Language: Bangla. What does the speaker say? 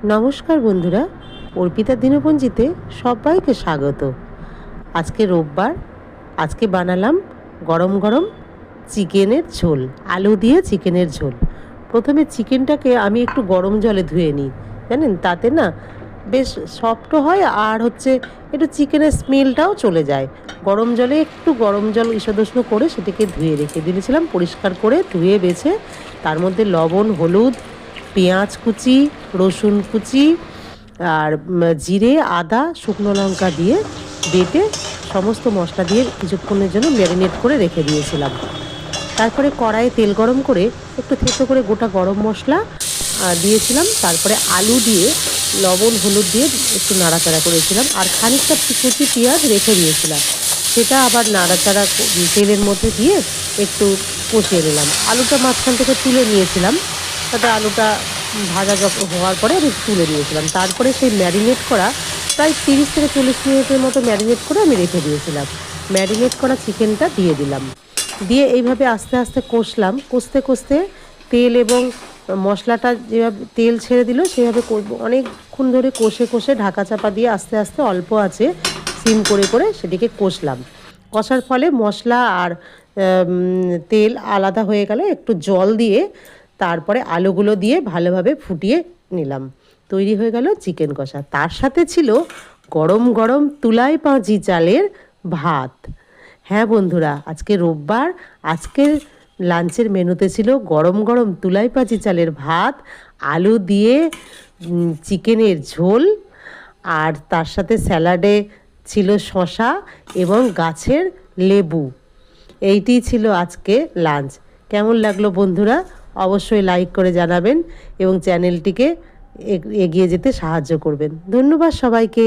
নমস্কার বন্ধুরা, অর্পিতা দিনপঞ্জিতে সবাইকে স্বাগত। আজকে রোববার, আজকে বানালাম গরম গরম চিকেনের ঝোল, আলু দিয়ে চিকেনের ঝোল। প্রথমে চিকেনটাকে আমি একটু গরম জলে ধুয়ে নিই, জানেন, তাতে না বেশ সফট হয় আর একটু চিকেনের স্মেলটাও চলে যায়। গরম জলে একটু গরম জল ঈষদুষ্ণ করে সেটাকে ধুয়ে রেখে দিয়েছিলাম, পরিষ্কার করে ধুয়ে বেছে তার মধ্যে লবণ, হলুদ, পেঁয়াজ কুচি, রসুন কুচি আর জিরে, আদা, শুকনো লঙ্কা দিয়ে বেটে সমস্ত মশলা দিয়ে কিছুক্ষণের জন্য ম্যারিনেট করে রেখে দিয়েছিলাম। তারপরে কড়াইয়ে তেল গরম করে একটু থেতো করে গোটা গরম মশলা দিয়েছিলাম। তারপরে আলু দিয়ে লবণ হলুদ দিয়ে একটু নাড়াচাড়া করেছিলাম আর খানিকটা কুচি পেঁয়াজ রেখে দিয়েছিলাম, সেটা আবার নাড়াচাড়া তেলের মধ্যে দিয়ে একটু কষিয়ে নিলাম। আলুটা মাঝখান থেকে তুলে নিয়েছিলাম, তাতে আলুটা ভাজা হওয়ার পরে আমি তুলে নিয়েছিলাম। তারপরে সেই ম্যারিনেট করা প্রায় 30 থেকে 40 মিনিটের মতো ম্যারিনেট করে আমি রেখে দিয়েছিলাম। ম্যারিনেট করা চিকেনটা দিয়ে দিলাম, দিয়ে এইভাবে আস্তে আস্তে কষলাম। কষতে কষতে তেল এবং মশলাটা যেভাবে তেল ছেড়ে দিল সেভাবে অনেকক্ষণ ধরে কষে কষে ঢাকা চাপা দিয়ে আস্তে আস্তে অল্প আছে সিম করে করে সেটিকে কষলাম। কষার ফলে মশলা আর তেল আলাদা হয়ে গেল। একটু জল দিয়ে তারপরে আলুগুলো দিয়ে ভালোভাবে ফুটিয়ে নিলাম। তৈরি হয়ে গেল চিকেন কষা। তার সাথে ছিল গরম গরম তুলাই পাঁজি চালের ভাত। হ্যাঁ বন্ধুরা, আজকে রোববার, আজকের লাঞ্চের মেনুতে ছিল গরম গরম তুলাই পাঁজি চালের ভাত, আলু দিয়ে চিকেনের ঝোল, আর তার সাথে স্যালাডে ছিল শসা এবং গাছের লেবু। এইটিই ছিল আজকে লাঞ্চ। কেমন লাগলো বন্ধুরা? অবশ্যই লাইক করে জানাবেন এবং চ্যানেলটিকে এগিয়ে যেতে সাহায্য করবেন। ধন্যবাদ সবাইকে।